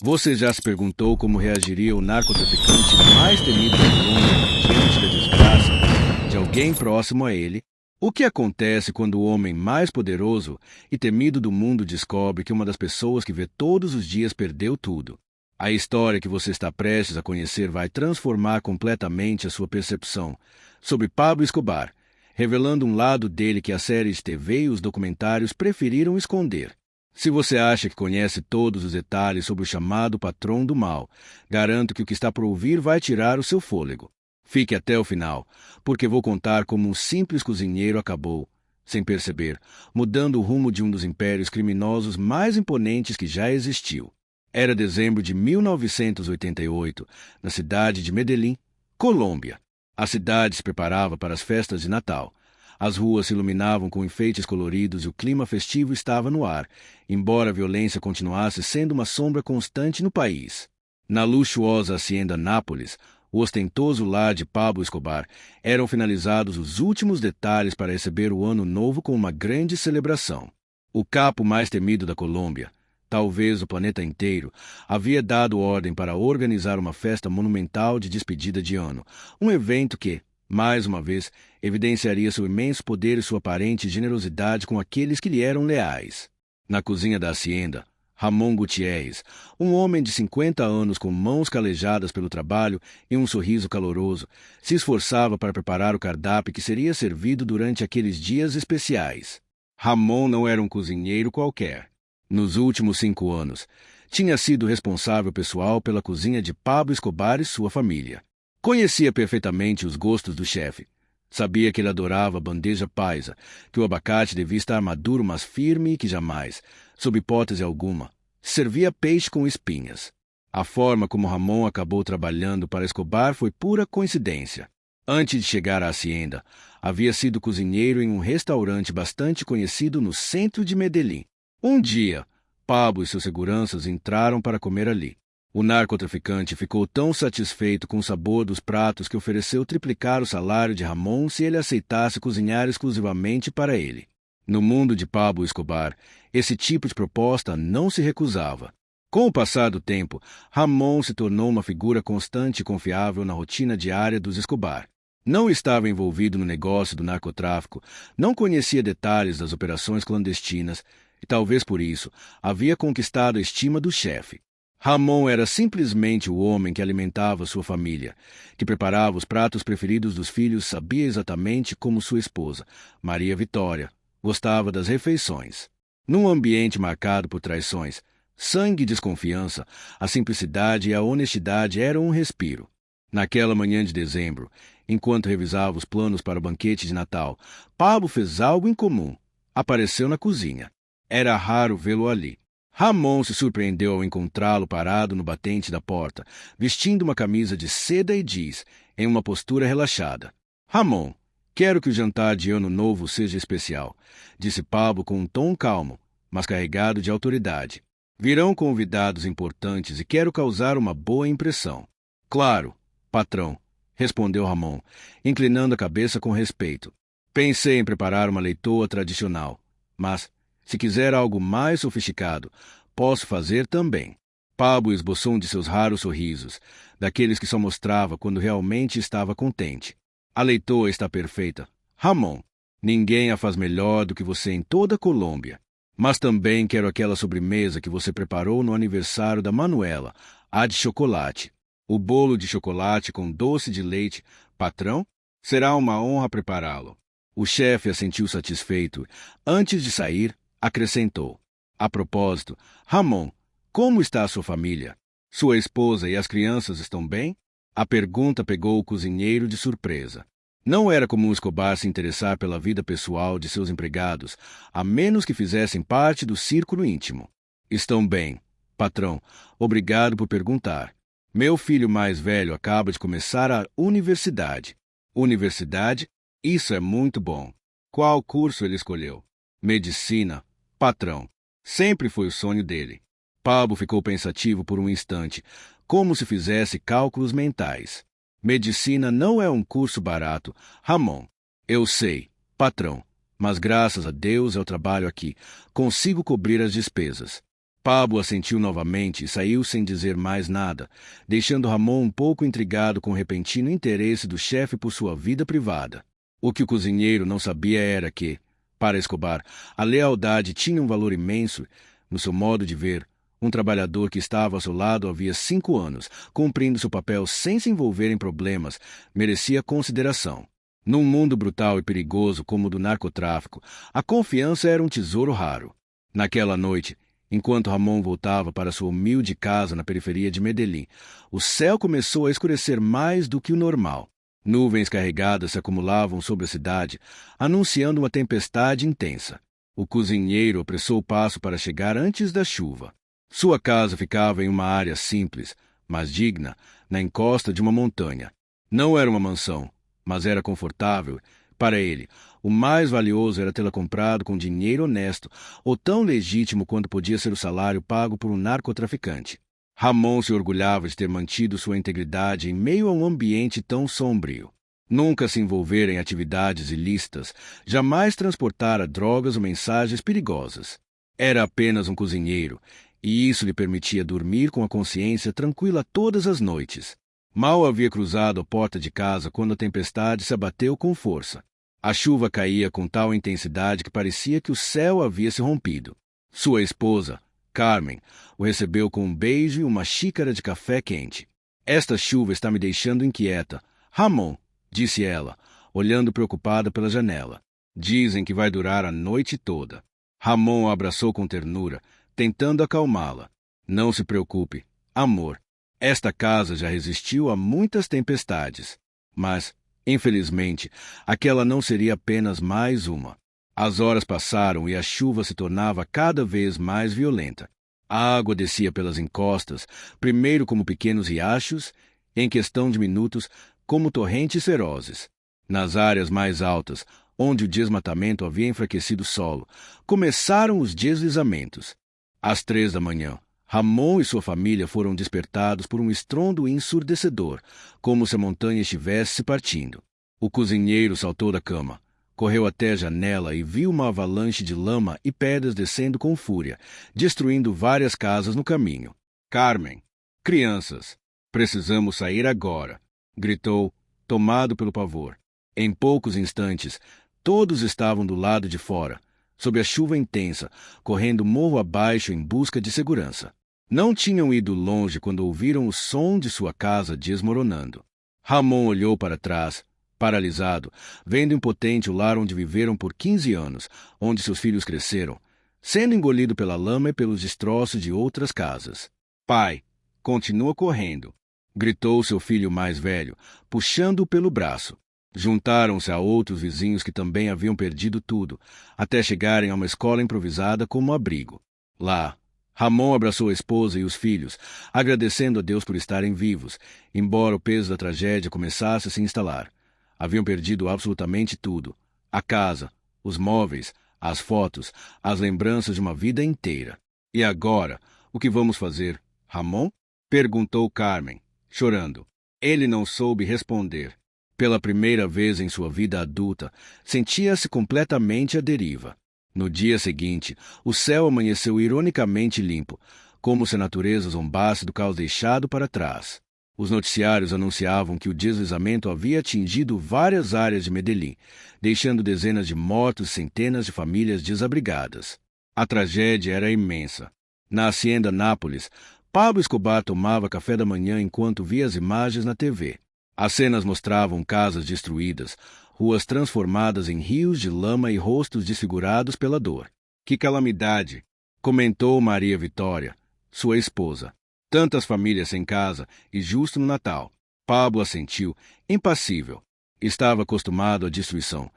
Você já se perguntou como reagiria o narcotraficante mais temido do mundo diante da desgraça de alguém próximo a ele? O que acontece quando o homem mais poderoso e temido do mundo descobre que uma das pessoas que vê todos os dias perdeu tudo? A história que você está prestes a conhecer vai transformar completamente a sua percepção sobre Pablo Escobar, revelando um lado dele que a série de TV e os documentários preferiram esconder. Se você acha que conhece todos os detalhes sobre o chamado patrão do mal, garanto que o que está por ouvir vai tirar o seu fôlego. Fique até o final, porque vou contar como um simples cozinheiro acabou, sem perceber, mudando o rumo de um dos impérios criminosos mais imponentes que já existiu. Era dezembro de 1988, na cidade de Medellín, Colômbia. A cidade se preparava para as festas de Natal. As ruas se iluminavam com enfeites coloridos e o clima festivo estava no ar, embora a violência continuasse sendo uma sombra constante no país. Na luxuosa hacienda Nápoles, o ostentoso lar de Pablo Escobar, eram finalizados os últimos detalhes para receber o ano novo com uma grande celebração. O capo mais temido da Colômbia, talvez o planeta inteiro, havia dado ordem para organizar uma festa monumental de despedida de ano, um evento que, mais uma vez, evidenciaria seu imenso poder e sua aparente generosidade com aqueles que lhe eram leais. Na cozinha da hacienda, Ramon Gutierrez, um homem de 50 anos com mãos calejadas pelo trabalho e um sorriso caloroso, se esforçava para preparar o cardápio que seria servido durante aqueles dias especiais. Ramon não era um cozinheiro qualquer. Nos últimos 5 anos, tinha sido responsável pessoal pela cozinha de Pablo Escobar e sua família. Conhecia perfeitamente os gostos do chefe. Sabia que ele adorava a bandeja paisa, que o abacate devia estar maduro mas firme e que jamais, sob hipótese alguma, servia peixe com espinhas. A forma como Ramon acabou trabalhando para Escobar foi pura coincidência. Antes de chegar à hacienda, havia sido cozinheiro em um restaurante bastante conhecido no centro de Medellín. Um dia, Pablo e seus seguranças entraram para comer ali. O narcotraficante ficou tão satisfeito com o sabor dos pratos que ofereceu triplicar o salário de Ramon se ele aceitasse cozinhar exclusivamente para ele. No mundo de Pablo Escobar, esse tipo de proposta não se recusava. Com o passar do tempo, Ramon se tornou uma figura constante e confiável na rotina diária dos Escobar. Não estava envolvido no negócio do narcotráfico, não conhecia detalhes das operações clandestinas e, talvez por isso, havia conquistado a estima do chefe. Ramon era simplesmente o homem que alimentava sua família, que preparava os pratos preferidos dos filhos, sabia exatamente como sua esposa, Maria Vitória, gostava das refeições. Num ambiente marcado por traições, sangue e desconfiança, a simplicidade e a honestidade eram um respiro. Naquela manhã de dezembro, enquanto revisava os planos para o banquete de Natal, Pablo fez algo incomum. Apareceu na cozinha. Era raro vê-lo ali. Ramon se surpreendeu ao encontrá-lo parado no batente da porta, vestindo uma camisa de seda e jeans, em uma postura relaxada. Ramon, quero que o jantar de Ano Novo seja especial, disse Pablo com um tom calmo, mas carregado de autoridade. Virão convidados importantes e quero causar uma boa impressão. Claro, patrão, respondeu Ramon, inclinando a cabeça com respeito. Pensei em preparar uma leitoa tradicional, mas, se quiser algo mais sofisticado, posso fazer também. Pablo esboçou um de seus raros sorrisos, daqueles que só mostrava quando realmente estava contente. A leitoa está perfeita. Ramon, ninguém a faz melhor do que você em toda a Colômbia. Mas também quero aquela sobremesa que você preparou no aniversário da Manuela, a de chocolate. O bolo de chocolate com doce de leite. Patrão, será uma honra prepará-lo. O chefe assentiu satisfeito. Antes de sair, acrescentou. A propósito, Ramon, como está a sua família? Sua esposa e as crianças estão bem? A pergunta pegou o cozinheiro de surpresa. Não era comum Escobar se interessar pela vida pessoal de seus empregados, a menos que fizessem parte do círculo íntimo. Estão bem, patrão. Obrigado por perguntar. Meu filho mais velho acaba de começar a universidade. Universidade? Isso é muito bom. Qual curso ele escolheu? Medicina, patrão. Sempre foi o sonho dele. Pablo ficou pensativo por um instante, como se fizesse cálculos mentais. Medicina não é um curso barato, Ramon. Eu sei, patrão, mas graças a Deus eu trabalho aqui. Consigo cobrir as despesas. Pablo assentiu novamente e saiu sem dizer mais nada, deixando Ramon um pouco intrigado com o repentino interesse do chefe por sua vida privada. O que o cozinheiro não sabia era que, para Escobar, a lealdade tinha um valor imenso. No seu modo de ver, um trabalhador que estava ao seu lado havia 5 anos, cumprindo seu papel sem se envolver em problemas, merecia consideração. Num mundo brutal e perigoso como o do narcotráfico, a confiança era um tesouro raro. Naquela noite, enquanto Ramon voltava para sua humilde casa na periferia de Medellín, o céu começou a escurecer mais do que o normal. Nuvens carregadas se acumulavam sobre a cidade, anunciando uma tempestade intensa. O cozinheiro apressou o passo para chegar antes da chuva. Sua casa ficava em uma área simples, mas digna, na encosta de uma montanha. Não era uma mansão, mas era confortável. Para ele, o mais valioso era tê-la comprado com dinheiro honesto, ou tão legítimo quanto podia ser o salário pago por um narcotraficante. Ramon se orgulhava de ter mantido sua integridade em meio a um ambiente tão sombrio. Nunca se envolvera em atividades ilícitas, jamais transportara drogas ou mensagens perigosas. Era apenas um cozinheiro, e isso lhe permitia dormir com a consciência tranquila todas as noites. Mal havia cruzado a porta de casa quando a tempestade se abateu com força. A chuva caía com tal intensidade que parecia que o céu havia se rompido. Sua esposa, Carmen, o recebeu com um beijo e uma xícara de café quente. Esta chuva está me deixando inquieta, Ramon, disse ela, olhando preocupada pela janela. Dizem que vai durar a noite toda. Ramon a abraçou com ternura, tentando acalmá-la. Não se preocupe, amor. Esta casa já resistiu a muitas tempestades. Mas, infelizmente, aquela não seria apenas mais uma. As horas passaram e a chuva se tornava cada vez mais violenta. A água descia pelas encostas, primeiro como pequenos riachos, em questão de minutos, como torrentes ferozes. Nas áreas mais altas, onde o desmatamento havia enfraquecido o solo, começaram os deslizamentos. Às 3 da manhã, Ramon e sua família foram despertados por um estrondo ensurdecedor, como se a montanha estivesse se partindo. O cozinheiro saltou da cama, correu até a janela e viu uma avalanche de lama e pedras descendo com fúria, destruindo várias casas no caminho. Carmen, crianças, precisamos sair agora, gritou, tomado pelo pavor. Em poucos instantes, todos estavam do lado de fora, sob a chuva intensa, correndo morro abaixo em busca de segurança. Não tinham ido longe quando ouviram o som de sua casa desmoronando. Ramon olhou para trás, paralisado, vendo impotente o lar onde viveram por 15 anos, onde seus filhos cresceram, sendo engolido pela lama e pelos destroços de outras casas. Pai, continua correndo, gritou seu filho mais velho, puxando-o pelo braço. Juntaram-se a outros vizinhos que também haviam perdido tudo, até chegarem a uma escola improvisada como abrigo. Lá, Ramon abraçou a esposa e os filhos, agradecendo a Deus por estarem vivos, embora o peso da tragédia começasse a se instalar. Haviam perdido absolutamente tudo: a casa, os móveis, as fotos, as lembranças de uma vida inteira. E agora, o que vamos fazer, Ramon? Perguntou Carmen, chorando. Ele não soube responder. Pela primeira vez em sua vida adulta, sentia-se completamente à deriva. No dia seguinte, o céu amanheceu ironicamente limpo, como se a natureza zombasse do caos deixado para trás. Os noticiários anunciavam que o deslizamento havia atingido várias áreas de Medellín, deixando dezenas de mortos e centenas de famílias desabrigadas. A tragédia era imensa. Na Hacienda Nápoles, Pablo Escobar tomava café da manhã enquanto via as imagens na TV. As cenas mostravam casas destruídas, ruas transformadas em rios de lama e rostos desfigurados pela dor. Que calamidade! Comentou Maria Vitória, sua esposa. Tantas famílias sem casa e justo no Natal. Pablo assentiu, impassível. Estava acostumado à destruição,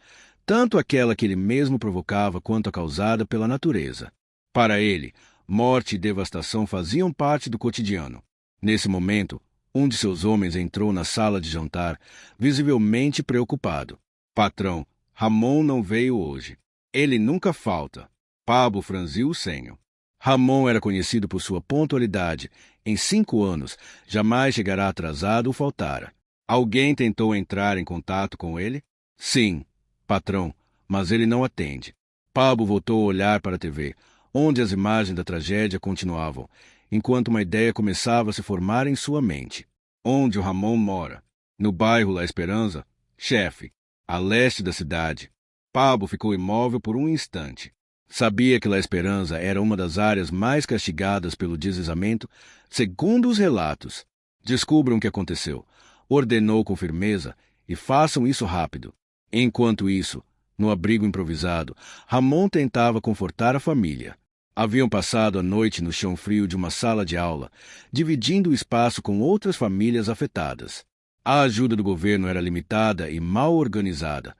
tanto aquela que ele mesmo provocava quanto a causada pela natureza. Para ele, morte e devastação faziam parte do cotidiano. Nesse momento, um de seus homens entrou na sala de jantar, visivelmente preocupado. Patrão, Ramon não veio hoje. Ele nunca falta. Pablo franziu o senho. Ramon era conhecido por sua pontualidade. Em 5 anos, jamais chegará atrasado ou faltara. Alguém tentou entrar em contato com ele? Sim, patrão, mas ele não atende. Pablo voltou a olhar para a TV, onde as imagens da tragédia continuavam, enquanto uma ideia começava a se formar em sua mente. Onde o Ramon mora? No bairro La Esperança, chefe, a leste da cidade. Pablo ficou imóvel por um instante. Sabia que La Esperança era uma das áreas mais castigadas pelo deslizamento, segundo os relatos. Descubram o que aconteceu, ordenou com firmeza, e façam isso rápido. Enquanto isso, no abrigo improvisado, Ramon tentava confortar a família. Haviam passado a noite no chão frio de uma sala de aula, dividindo o espaço com outras famílias afetadas. A ajuda do governo era limitada e mal organizada.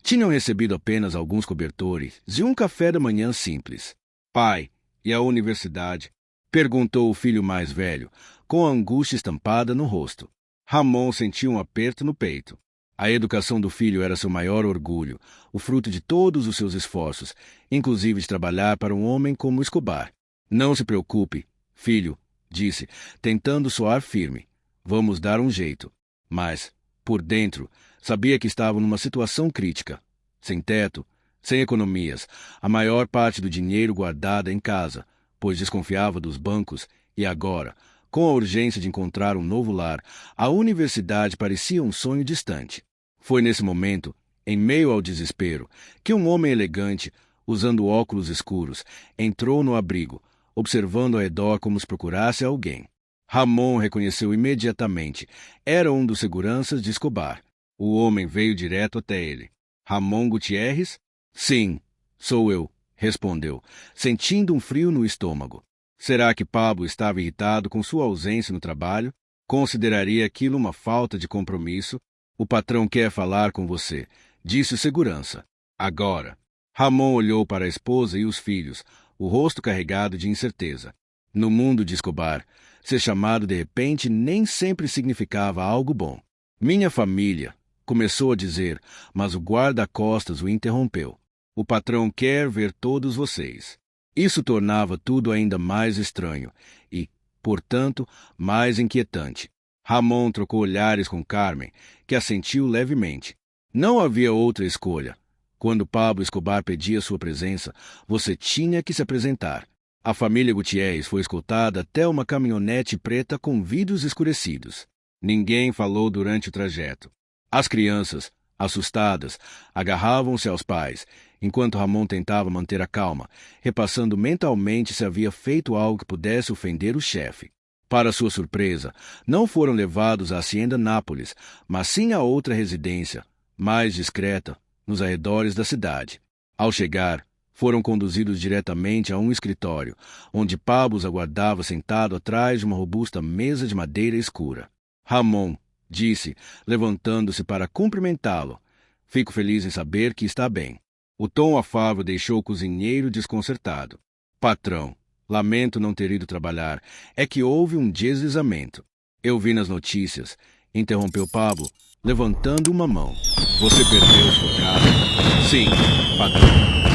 Tinham recebido apenas alguns cobertores e um café da manhã simples. Pai, e a universidade? Perguntou o filho mais velho, com a angústia estampada no rosto. Ramon sentiu um aperto no peito. A educação do filho era seu maior orgulho, o fruto de todos os seus esforços, inclusive de trabalhar para um homem como Escobar. Não se preocupe, filho, disse, tentando soar firme. Vamos dar um jeito. Mas, por dentro, sabia que estava numa situação crítica. Sem teto, sem economias, a maior parte do dinheiro guardada em casa, pois desconfiava dos bancos, e agora, com a urgência de encontrar um novo lar, a universidade parecia um sonho distante. Foi nesse momento, em meio ao desespero, que um homem elegante, usando óculos escuros, entrou no abrigo, observando ao redor como se procurasse alguém. Ramon reconheceu imediatamente. Era um dos seguranças de Escobar. O homem veio direto até ele. Ramon Gutierrez? Sim, sou eu, respondeu, sentindo um frio no estômago. Será que Pablo estava irritado com sua ausência no trabalho? Consideraria aquilo uma falta de compromisso? O patrão quer falar com você, disse o segurança. Agora. Ramon olhou para a esposa e os filhos, o rosto carregado de incerteza. No mundo de Escobar, ser chamado de repente nem sempre significava algo bom. Minha família, começou a dizer, mas o guarda-costas o interrompeu. O patrão quer ver todos vocês. Isso tornava tudo ainda mais estranho e, portanto, mais inquietante. Ramon trocou olhares com Carmen, que assentiu levemente. Não havia outra escolha. Quando Pablo Escobar pedia sua presença, você tinha que se apresentar. A família Gutierrez foi escoltada até uma caminhonete preta com vidros escurecidos. Ninguém falou durante o trajeto. As crianças, assustadas, agarravam-se aos pais, enquanto Ramon tentava manter a calma, repassando mentalmente se havia feito algo que pudesse ofender o chefe. Para sua surpresa, não foram levados à Hacienda Nápoles, mas sim a outra residência, mais discreta, nos arredores da cidade. Ao chegar, foram conduzidos diretamente a um escritório, onde Pablo os aguardava sentado atrás de uma robusta mesa de madeira escura. Ramon, disse, levantando-se para cumprimentá-lo. Fico feliz em saber que está bem. O tom afável deixou o cozinheiro desconcertado. Patrão, lamento não ter ido trabalhar. É que houve um deslizamento. Eu vi nas notícias, interrompeu Pablo, levantando uma mão. Você perdeu sua casa? Sim, patrão,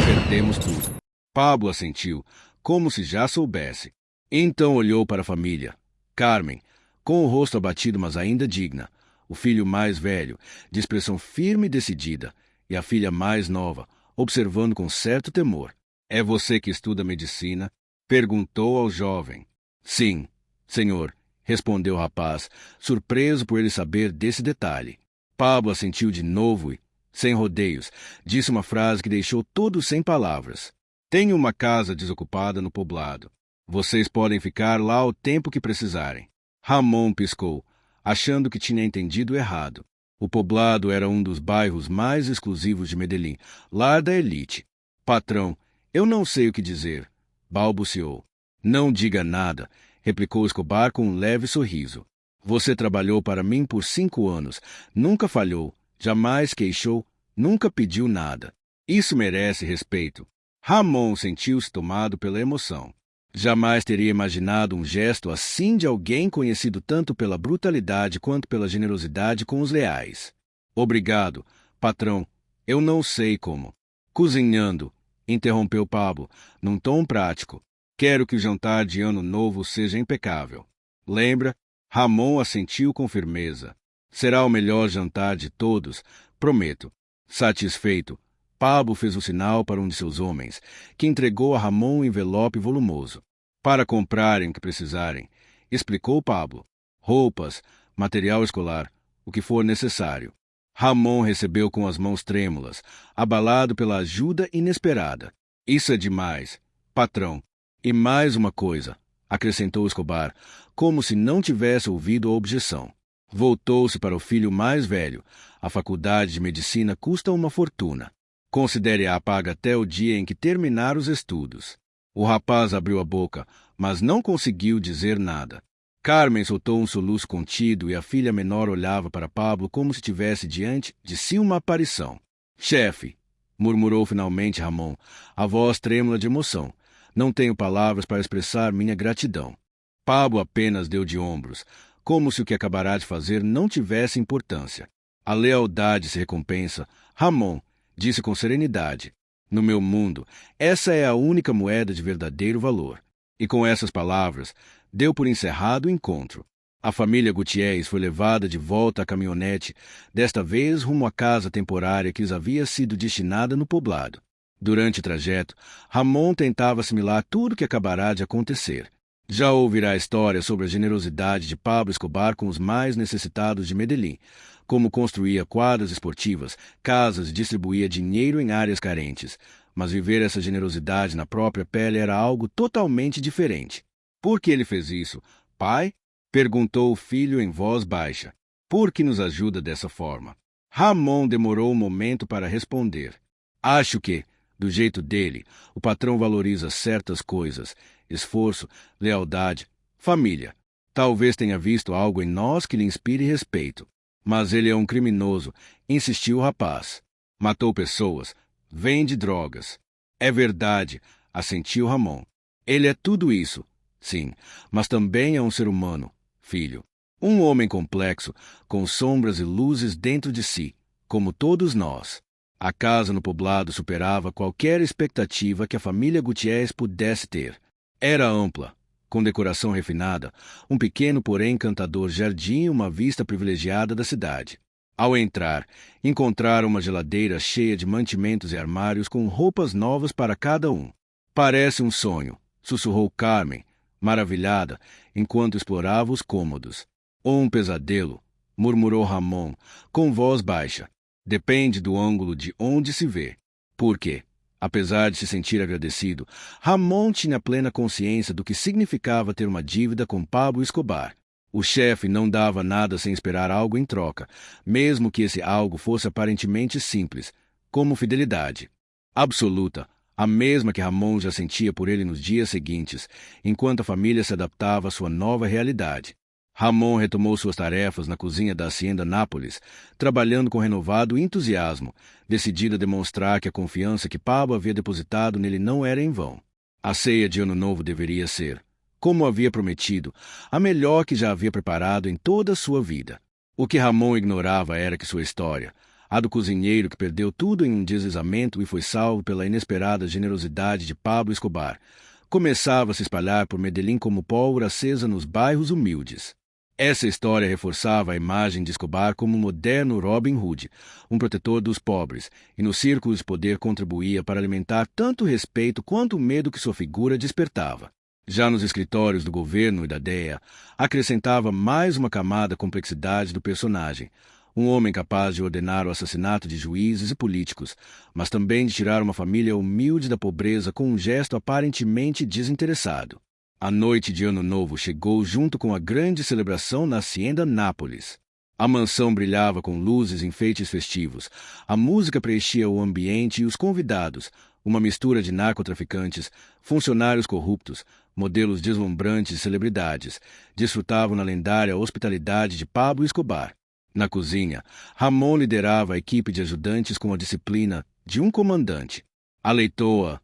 perdemos tudo. Pablo assentiu, como se já soubesse. Então olhou para a família. Carmen, com o rosto abatido, mas ainda digna. O filho mais velho, de expressão firme e decidida, e a filha mais nova, observando com certo temor. É você que estuda medicina? Perguntou ao jovem. Sim, senhor, respondeu o rapaz, surpreso por ele saber desse detalhe. Pablo assentiu de novo e, sem rodeios, disse uma frase que deixou todos sem palavras. Tenho uma casa desocupada no poblado. Vocês podem ficar lá o tempo que precisarem. Ramon piscou, achando que tinha entendido errado. O poblado era um dos bairros mais exclusivos de Medellín, lar da elite. Patrão, eu não sei o que dizer, balbuciou. Não diga nada, replicou Escobar com um leve sorriso. Você trabalhou para mim por 5 anos, nunca falhou, jamais queixou, nunca pediu nada. Isso merece respeito. Ramon sentiu-se tomado pela emoção. Jamais teria imaginado um gesto assim de alguém conhecido tanto pela brutalidade quanto pela generosidade com os leais. Obrigado, patrão. Eu não sei como. Cozinhando, interrompeu Pablo, num tom prático. Quero que o jantar de Ano Novo seja impecável. Lembra? Ramon assentiu com firmeza. Será o melhor jantar de todos, prometo. Satisfeito, Pablo fez o sinal para um de seus homens, que entregou a Ramon um envelope volumoso. Para comprarem o que precisarem, explicou Pablo. Roupas, material escolar, o que for necessário. Ramon recebeu com as mãos trêmulas, abalado pela ajuda inesperada. Isso é demais, patrão. E mais uma coisa, acrescentou Escobar, como se não tivesse ouvido a objeção. Voltou-se para o filho mais velho. A faculdade de medicina custa uma fortuna. Considere-a paga até o dia em que terminar os estudos. O rapaz abriu a boca, mas não conseguiu dizer nada. Carmen soltou um soluço contido e a filha menor olhava para Pablo como se tivesse diante de si uma aparição. Chefe, murmurou finalmente Ramon, a voz trêmula de emoção. Não tenho palavras para expressar minha gratidão. Pablo apenas deu de ombros, como se o que acabará de fazer não tivesse importância. A lealdade se recompensa. Ramon, disse com serenidade, no meu mundo, essa é a única moeda de verdadeiro valor. E com essas palavras, deu por encerrado o encontro. A família Gutiérrez foi levada de volta à caminhonete, desta vez rumo à casa temporária que lhes havia sido destinada no poblado. Durante o trajeto, Ramon tentava assimilar tudo o que acabará de acontecer. Já ouvirá a história sobre a generosidade de Pablo Escobar com os mais necessitados de Medellín, como construía quadras esportivas, casas e distribuía dinheiro em áreas carentes. Mas viver essa generosidade na própria pele era algo totalmente diferente. Por que ele fez isso, pai? Perguntou o filho em voz baixa. Por que nos ajuda dessa forma? Ramon demorou um momento para responder. Acho que, do jeito dele, o patrão valoriza certas coisas, esforço, lealdade, família. Talvez tenha visto algo em nós que lhe inspire respeito. Mas ele é um criminoso, insistiu o rapaz. Matou pessoas, vende drogas. É verdade, assentiu Ramon. Ele é tudo isso, sim, mas também é um ser humano, filho. Um homem complexo, com sombras e luzes dentro de si, como todos nós. A casa no poblado superava qualquer expectativa que a família Gutiérrez pudesse ter. Era ampla, com decoração refinada, um pequeno porém encantador jardim e uma vista privilegiada da cidade. Ao entrar, encontraram uma geladeira cheia de mantimentos e armários com roupas novas para cada um. Parece um sonho, sussurrou Carmen, maravilhada, enquanto explorava os cômodos. Ou um pesadelo, murmurou Ramon, com voz baixa. Depende do ângulo de onde se vê. Por quê? Apesar de se sentir agradecido, Ramon tinha plena consciência do que significava ter uma dívida com Pablo Escobar. O chefe não dava nada sem esperar algo em troca, mesmo que esse algo fosse aparentemente simples, como fidelidade. Absoluta, a mesma que Ramon já sentia por ele nos dias seguintes, enquanto a família se adaptava à sua nova realidade. Ramon retomou suas tarefas na cozinha da Hacienda Nápoles, trabalhando com renovado entusiasmo, decidido a demonstrar que a confiança que Pablo havia depositado nele não era em vão. A ceia de Ano Novo deveria ser, como havia prometido, a melhor que já havia preparado em toda a sua vida. O que Ramon ignorava era que sua história, a do cozinheiro que perdeu tudo em um deslizamento e foi salvo pela inesperada generosidade de Pablo Escobar, começava a se espalhar por Medellín como pólvora acesa nos bairros humildes. Essa história reforçava a imagem de Escobar como um moderno Robin Hood, um protetor dos pobres, e nos círculos de poder contribuía para alimentar tanto o respeito quanto o medo que sua figura despertava. Já nos escritórios do governo e da DEA, acrescentava mais uma camada complexidade do personagem, um homem capaz de ordenar o assassinato de juízes e políticos, mas também de tirar uma família humilde da pobreza com um gesto aparentemente desinteressado. A noite de Ano Novo chegou junto com a grande celebração na Hacienda Nápoles. A mansão brilhava com luzes e enfeites festivos. A música preenchia o ambiente e os convidados, uma mistura de narcotraficantes, funcionários corruptos, modelos deslumbrantes e celebridades, desfrutavam na lendária hospitalidade de Pablo Escobar. Na cozinha, Ramon liderava a equipe de ajudantes com a disciplina de um comandante. A leitoa,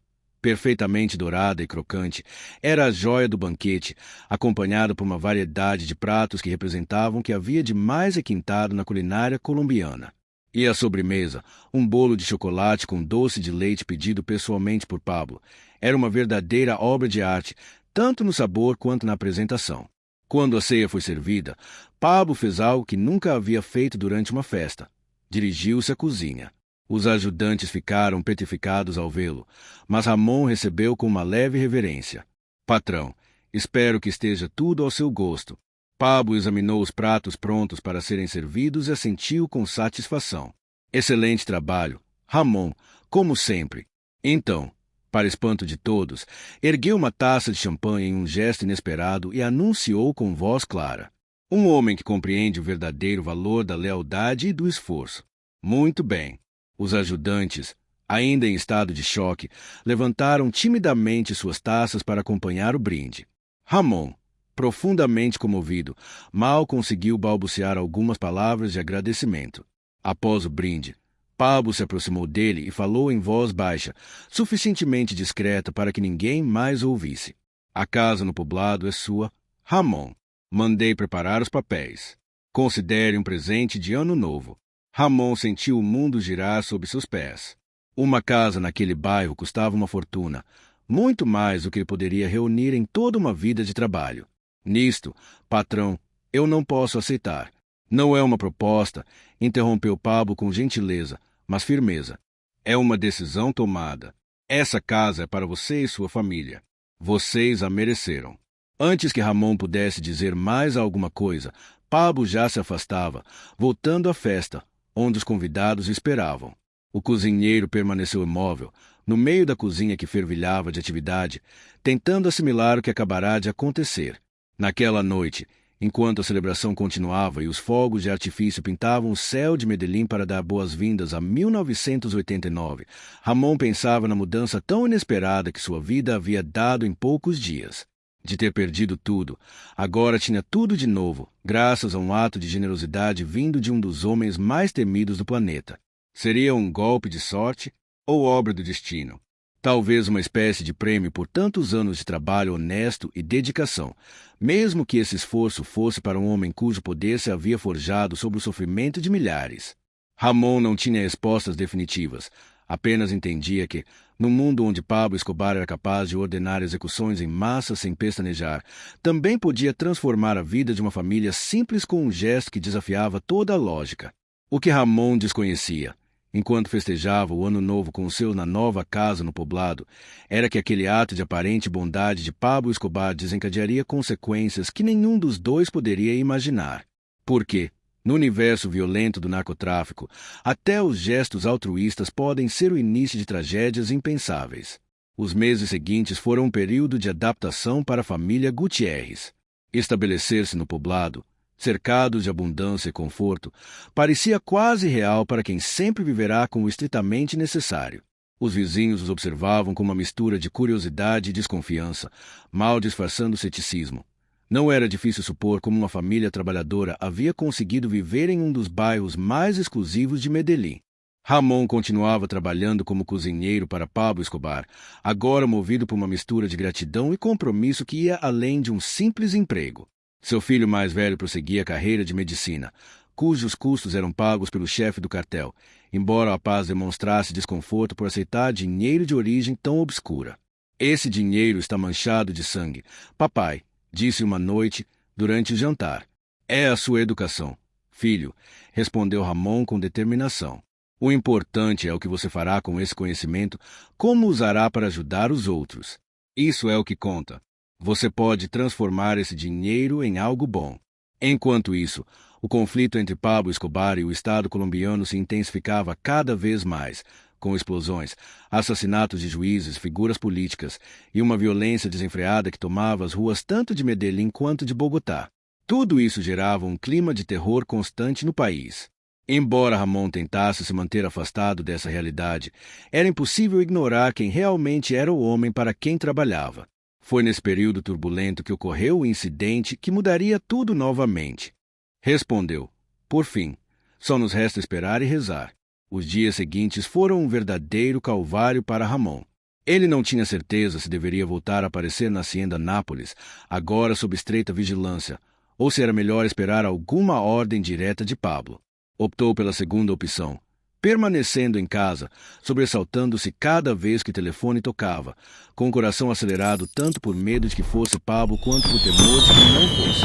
perfeitamente dourada e crocante, era a joia do banquete, acompanhada por uma variedade de pratos que representavam o que havia de mais requintado na culinária colombiana. E a sobremesa, um bolo de chocolate com doce de leite pedido pessoalmente por Pablo, era uma verdadeira obra de arte, tanto no sabor quanto na apresentação. Quando a ceia foi servida, Pablo fez algo que nunca havia feito durante uma festa. Dirigiu-se à cozinha. Os ajudantes ficaram petrificados ao vê-lo, mas Ramon recebeu com uma leve reverência. Patrão, espero que esteja tudo ao seu gosto. Pablo examinou os pratos prontos para serem servidos e assentiu com satisfação. Excelente trabalho, Ramon, como sempre. Então, para espanto de todos, ergueu uma taça de champanhe em um gesto inesperado e anunciou com voz clara. Um homem que compreende o verdadeiro valor da lealdade e do esforço. Muito bem. Os ajudantes, ainda em estado de choque, levantaram timidamente suas taças para acompanhar o brinde. Ramon, profundamente comovido, mal conseguiu balbuciar algumas palavras de agradecimento. Após o brinde, Pablo se aproximou dele e falou em voz baixa, suficientemente discreta para que ninguém mais ouvisse. A casa no poblado é sua, Ramon. Mandei preparar os papéis. Considere um presente de ano novo. Ramon sentiu o mundo girar sob seus pés. Uma casa naquele bairro custava uma fortuna, muito mais do que ele poderia reunir em toda uma vida de trabalho. Nisto, patrão, eu não posso aceitar. Não é uma proposta, interrompeu Pablo com gentileza, mas firmeza. É uma decisão tomada. Essa casa é para você e sua família. Vocês a mereceram. Antes que Ramon pudesse dizer mais alguma coisa, Pablo já se afastava, voltando à festa, onde os convidados esperavam. O cozinheiro permaneceu imóvel, no meio da cozinha que fervilhava de atividade, tentando assimilar o que acabará de acontecer. Naquela noite, enquanto a celebração continuava e os fogos de artifício pintavam o céu de Medellín para dar boas-vindas a 1989, Ramon pensava na mudança tão inesperada que sua vida havia dado em poucos dias. De ter perdido tudo, agora tinha tudo de novo, graças a um ato de generosidade vindo de um dos homens mais temidos do planeta. Seria um golpe de sorte ou obra do destino? Talvez uma espécie de prêmio por tantos anos de trabalho honesto e dedicação, mesmo que esse esforço fosse para um homem cujo poder se havia forjado sobre o sofrimento de milhares. Ramon não tinha respostas definitivas, apenas entendia que, no mundo onde Pablo Escobar era capaz de ordenar execuções em massa sem pestanejar, também podia transformar a vida de uma família simples com um gesto que desafiava toda a lógica. O que Ramon desconhecia, enquanto festejava o Ano Novo com os seus na nova casa no poblado, era que aquele ato de aparente bondade de Pablo Escobar desencadearia consequências que nenhum dos dois poderia imaginar. Porque, no universo violento do narcotráfico, até os gestos altruístas podem ser o início de tragédias impensáveis. Os meses seguintes foram um período de adaptação para a família Gutierrez. Estabelecer-se no poblado, cercados de abundância e conforto, parecia quase real para quem sempre viverá com o estritamente necessário. Os vizinhos os observavam com uma mistura de curiosidade e desconfiança, mal disfarçando o ceticismo. Não era difícil supor como uma família trabalhadora havia conseguido viver em um dos bairros mais exclusivos de Medellín. Ramon continuava trabalhando como cozinheiro para Pablo Escobar, agora movido por uma mistura de gratidão e compromisso que ia além de um simples emprego. Seu filho mais velho prosseguia a carreira de medicina, cujos custos eram pagos pelo chefe do cartel, embora o rapaz demonstrasse desconforto por aceitar dinheiro de origem tão obscura. Esse dinheiro está manchado de sangue, papai, disse uma noite, durante o jantar. É a sua educação, filho, respondeu Ramon com determinação. O importante é o que você fará com esse conhecimento, como usará para ajudar os outros. Isso é o que conta. Você pode transformar esse dinheiro em algo bom. Enquanto isso, o conflito entre Pablo Escobar e o Estado colombiano se intensificava cada vez mais, com explosões, assassinatos de juízes, figuras políticas e uma violência desenfreada que tomava as ruas tanto de Medellín quanto de Bogotá. Tudo isso gerava um clima de terror constante no país. Embora Ramon tentasse se manter afastado dessa realidade, era impossível ignorar quem realmente era o homem para quem trabalhava. Foi nesse período turbulento que ocorreu o incidente que mudaria tudo novamente. Respondeu, por fim, só nos resta esperar e rezar. Os dias seguintes foram um verdadeiro calvário para Ramon. Ele não tinha certeza se deveria voltar a aparecer na Hacienda Nápoles, agora sob estreita vigilância, ou se era melhor esperar alguma ordem direta de Pablo. Optou pela segunda opção, permanecendo em casa, sobressaltando-se cada vez que o telefone tocava, com o coração acelerado tanto por medo de que fosse Pablo quanto por temor de que não fosse.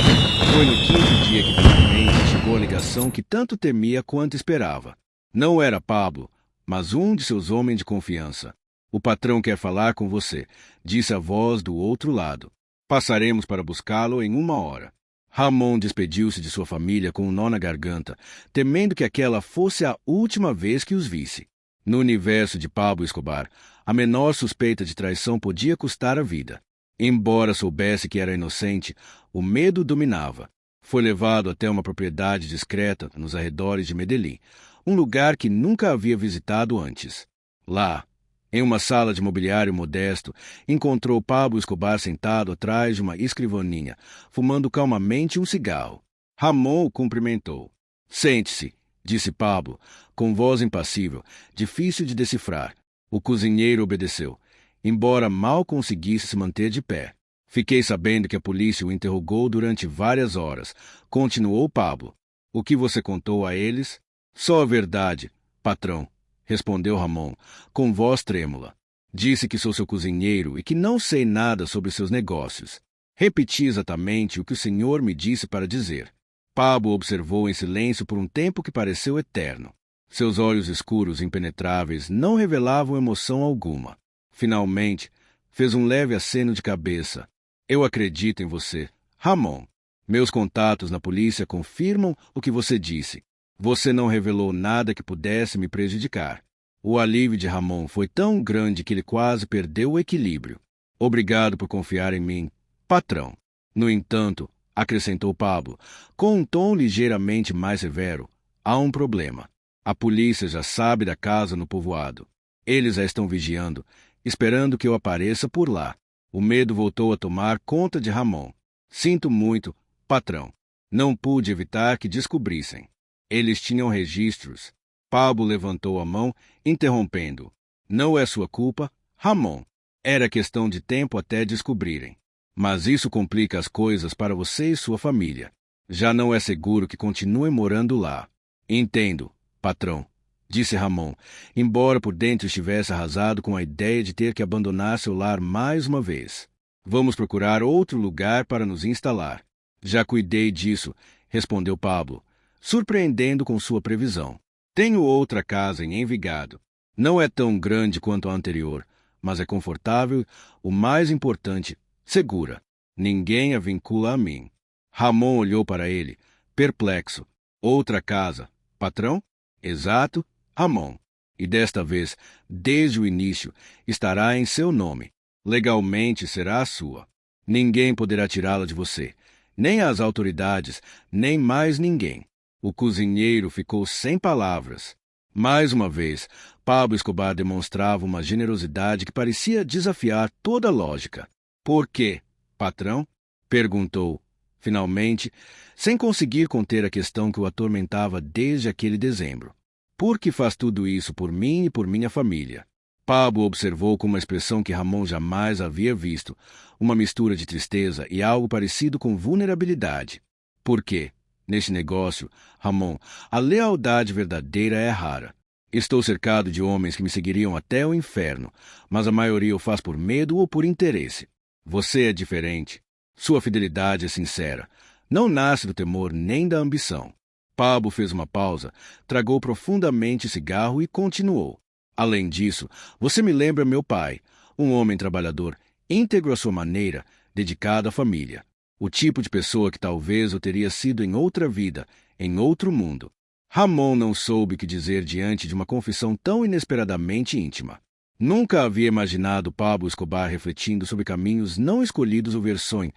Foi no quinto dia que finalmente chegou a ligação que tanto temia quanto esperava. Não era Pablo, mas um de seus homens de confiança. O patrão quer falar com você, disse a voz do outro lado. Passaremos para buscá-lo em 1 hora. Ramon despediu-se de sua família com um nó na garganta, temendo que aquela fosse a última vez que os visse. No universo de Pablo Escobar, a menor suspeita de traição podia custar a vida. Embora soubesse que era inocente, o medo dominava. Foi levado até uma propriedade discreta nos arredores de Medellín, um lugar que nunca havia visitado antes. Lá, em uma sala de mobiliário modesto, encontrou Pablo Escobar sentado atrás de uma escrivaninha, fumando calmamente um cigarro. Ramon o cumprimentou. Sente-se, disse Pablo, com voz impassível, difícil de decifrar. O cozinheiro obedeceu, embora mal conseguisse se manter de pé. Fiquei sabendo que a polícia o interrogou durante várias horas, continuou Pablo. O que você contou a eles? Só a verdade, patrão, respondeu Ramon, com voz trêmula. Disse que sou seu cozinheiro e que não sei nada sobre seus negócios. Repeti exatamente o que o senhor me disse para dizer. Pablo observou em silêncio por um tempo que pareceu eterno. Seus olhos escuros e impenetráveis não revelavam emoção alguma. Finalmente, fez um leve aceno de cabeça. Eu acredito em você, Ramon. Meus contatos na polícia confirmam o que você disse. Você não revelou nada que pudesse me prejudicar. O alívio de Ramon foi tão grande que ele quase perdeu o equilíbrio. Obrigado por confiar em mim, patrão. No entanto, acrescentou Pablo, com um tom ligeiramente mais severo, há um problema. A polícia já sabe da casa no povoado. Eles a estão vigiando, esperando que eu apareça por lá. O medo voltou a tomar conta de Ramon. Sinto muito, patrão. Não pude evitar que descobrissem. Eles tinham registros. Pablo levantou a mão, interrompendo. Não é sua culpa, Ramon. Era questão de tempo até descobrirem. Mas isso complica as coisas para você e sua família. Já não é seguro que continuem morando lá. Entendo, patrão, disse Ramon, embora por dentro estivesse arrasado com a ideia de ter que abandonar seu lar mais uma vez. Vamos procurar outro lugar para nos instalar. Já cuidei disso, respondeu Pablo, surpreendendo com sua previsão. Tenho outra casa em Envigado. Não é tão grande quanto a anterior, mas é confortável, o mais importante, segura. Ninguém a vincula a mim. Ramon olhou para ele, perplexo. Outra casa, patrão? Exato, Ramon. E desta vez, desde o início, estará em seu nome. Legalmente será a sua. Ninguém poderá tirá-la de você. Nem as autoridades, nem mais ninguém. O cozinheiro ficou sem palavras. Mais uma vez, Pablo Escobar demonstrava uma generosidade que parecia desafiar toda lógica. Por quê, patrão? Perguntou, finalmente, sem conseguir conter a questão que o atormentava desde aquele dezembro. Por que faz tudo isso por mim e por minha família? Pablo observou com uma expressão que Ramon jamais havia visto, uma mistura de tristeza e algo parecido com vulnerabilidade. Por quê? Neste negócio, Ramon, a lealdade verdadeira é rara. Estou cercado de homens que me seguiriam até o inferno, mas a maioria o faz por medo ou por interesse. Você é diferente. Sua fidelidade é sincera. Não nasce do temor nem da ambição. Pablo fez uma pausa, tragou profundamente o cigarro e continuou. Além disso, você me lembra meu pai, um homem trabalhador, íntegro à sua maneira, dedicado à família. O tipo de pessoa que talvez eu teria sido em outra vida, em outro mundo. Ramon não soube o que dizer diante de uma confissão tão inesperadamente íntima. Nunca havia imaginado Pablo Escobar refletindo sobre caminhos não escolhidos ou versões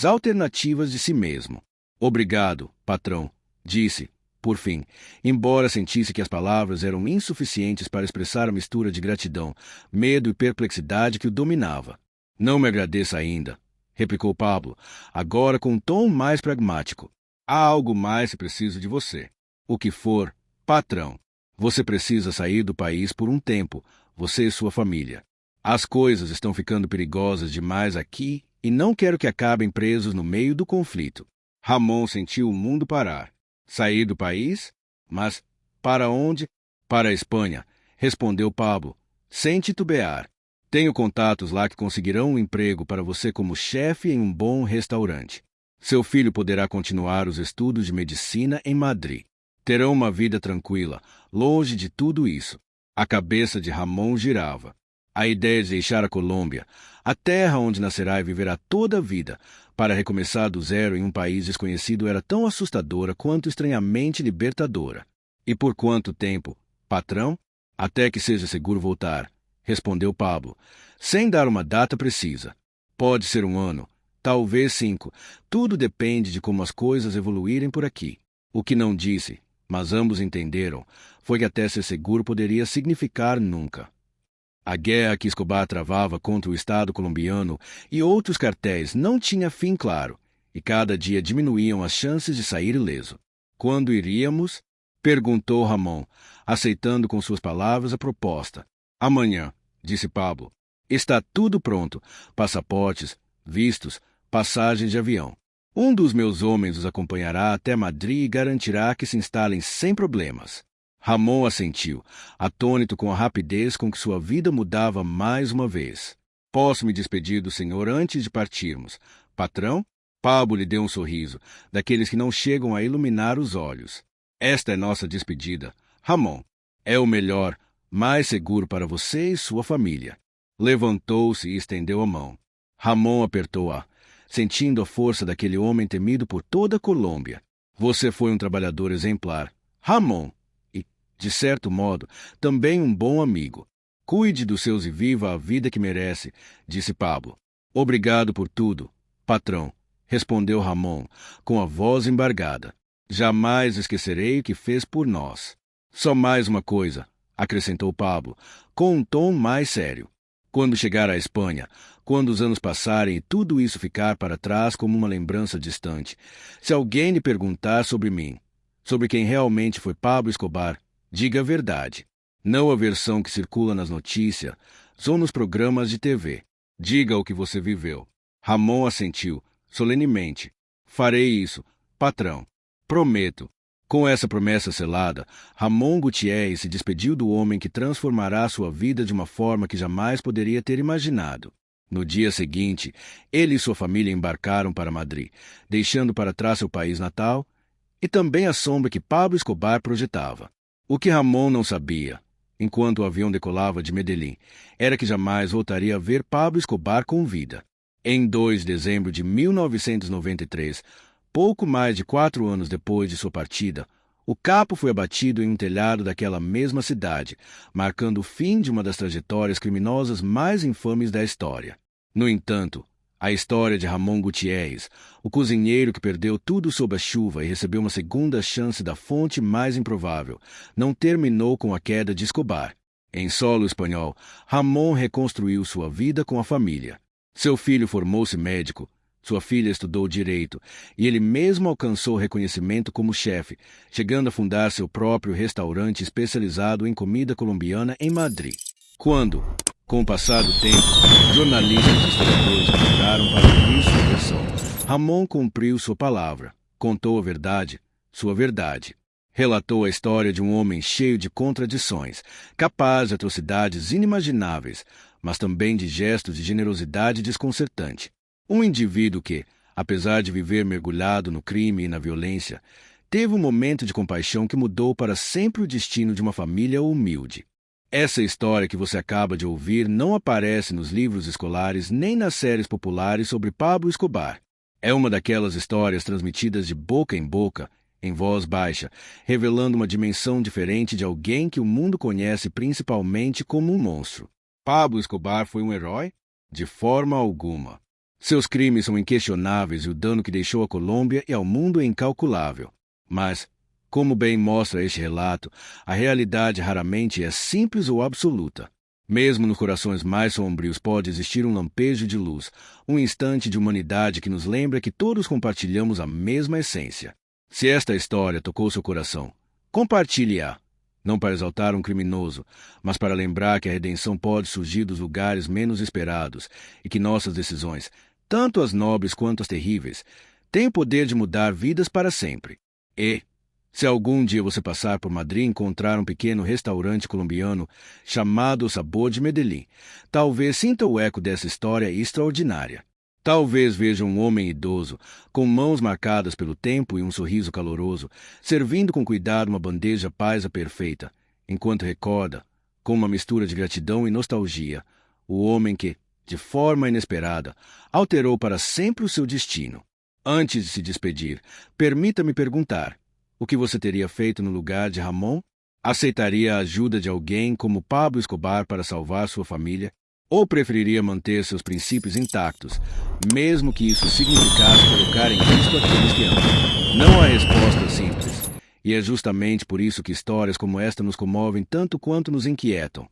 alternativas de si mesmo. Obrigado, patrão, disse, por fim, embora sentisse que as palavras eram insuficientes para expressar a mistura de gratidão, medo e perplexidade que o dominava. Não me agradeça ainda, replicou Pablo, agora com um tom mais pragmático. Há algo mais que preciso de você. O que for, patrão. Você precisa sair do país por um tempo, você e sua família. As coisas estão ficando perigosas demais aqui e não quero que acabem presos no meio do conflito. Ramon sentiu o mundo parar. Sair do país? Mas para onde? Para a Espanha, respondeu Pablo, sem titubear. Tenho contatos lá que conseguirão um emprego para você como chefe em um bom restaurante. Seu filho poderá continuar os estudos de medicina em Madrid. Terão uma vida tranquila, longe de tudo isso. A cabeça de Ramon girava. A ideia de deixar a Colômbia, a terra onde nascerá e viverá toda a vida, para recomeçar do zero em um país desconhecido era tão assustadora quanto estranhamente libertadora. E por quanto tempo, patrão? Até que seja seguro voltar, respondeu Pablo, sem dar uma data precisa. Pode ser 1 ano, talvez 5. Tudo depende de como as coisas evoluírem por aqui. O que não disse, mas ambos entenderam, foi que até ser seguro poderia significar nunca. A guerra que Escobar travava contra o Estado colombiano e outros cartéis não tinha fim claro, e cada dia diminuíam as chances de sair ileso. Quando iríamos? Perguntou Ramon, aceitando com suas palavras a proposta. Amanhã, disse Pablo. Está tudo pronto, passaportes, vistos, passagens de avião. Um dos meus homens os acompanhará até Madrid e garantirá que se instalem sem problemas. Ramon assentiu, atônito com a rapidez com que sua vida mudava mais uma vez. Posso me despedir do senhor antes de partirmos, patrão? Pablo lhe deu um sorriso, daqueles que não chegam a iluminar os olhos. Esta é nossa despedida. Ramon, é o melhor, mais seguro para você e sua família. Levantou-se e estendeu a mão. Ramon apertou-a, sentindo a força daquele homem temido por toda a Colômbia. Você foi um trabalhador exemplar, Ramon, e, de certo modo, também um bom amigo. Cuide dos seus e viva a vida que merece, disse Pablo. Obrigado por tudo, patrão, respondeu Ramon, com a voz embargada. Jamais esquecerei o que fez por nós. Só mais uma coisa, acrescentou Pablo, com um tom mais sério. Quando chegar à Espanha, quando os anos passarem e tudo isso ficar para trás como uma lembrança distante, se alguém lhe perguntar sobre mim, sobre quem realmente foi Pablo Escobar, diga a verdade. Não a versão que circula nas notícias ou nos programas de TV. Diga o que você viveu. Ramon assentiu, solenemente. Farei isso, patrão. Prometo. Com essa promessa selada, Ramon Gutierrez se despediu do homem que transformará sua vida de uma forma que jamais poderia ter imaginado. No dia seguinte, ele e sua família embarcaram para Madrid, deixando para trás seu país natal e também a sombra que Pablo Escobar projetava. O que Ramon não sabia, enquanto o avião decolava de Medellín, era que jamais voltaria a ver Pablo Escobar com vida. Em 2 de dezembro de 1993, pouco mais de 4 anos depois de sua partida, o capo foi abatido em um telhado daquela mesma cidade, marcando o fim de uma das trajetórias criminosas mais infames da história. No entanto, a história de Ramon Gutierrez, o cozinheiro que perdeu tudo sob a chuva e recebeu uma segunda chance da fonte mais improvável, não terminou com a queda de Escobar. Em solo espanhol, Ramon reconstruiu sua vida com a família. Seu filho formou-se médico, sua filha estudou direito e ele mesmo alcançou reconhecimento como chefe, chegando a fundar seu próprio restaurante especializado em comida colombiana em Madrid. Quando, com o passar do tempo, jornalistas e historiadores procuraram para ouvir sua versão, Ramon cumpriu sua palavra, contou a verdade, sua verdade. Relatou a história de um homem cheio de contradições, capaz de atrocidades inimagináveis, mas também de gestos de generosidade desconcertante. Um indivíduo que, apesar de viver mergulhado no crime e na violência, teve um momento de compaixão que mudou para sempre o destino de uma família humilde. Essa história que você acaba de ouvir não aparece nos livros escolares nem nas séries populares sobre Pablo Escobar. É uma daquelas histórias transmitidas de boca em voz baixa, revelando uma dimensão diferente de alguém que o mundo conhece principalmente como um monstro. Pablo Escobar foi um herói? De forma alguma. Seus crimes são inquestionáveis e o dano que deixou à Colômbia e ao mundo é incalculável. Mas, como bem mostra este relato, a realidade raramente é simples ou absoluta. Mesmo nos corações mais sombrios pode existir um lampejo de luz, um instante de humanidade que nos lembra que todos compartilhamos a mesma essência. Se esta história tocou seu coração, compartilhe-a. Não para exaltar um criminoso, mas para lembrar que a redenção pode surgir dos lugares menos esperados e que nossas decisões, tanto as nobres quanto as terríveis, têm o poder de mudar vidas para sempre. E, se algum dia você passar por Madrid e encontrar um pequeno restaurante colombiano chamado O Sabor de Medellín, talvez sinta o eco dessa história extraordinária. Talvez veja um homem idoso, com mãos marcadas pelo tempo e um sorriso caloroso, servindo com cuidado uma bandeja paisa perfeita, enquanto recorda, com uma mistura de gratidão e nostalgia, o homem que, de forma inesperada, alterou para sempre o seu destino. Antes de se despedir, permita-me perguntar: o que você teria feito no lugar de Ramon? Aceitaria a ajuda de alguém como Pablo Escobar para salvar sua família? Ou preferiria manter seus princípios intactos, mesmo que isso significasse colocar em risco aqueles que amam? Não há resposta simples, e é justamente por isso que histórias como esta nos comovem tanto quanto nos inquietam.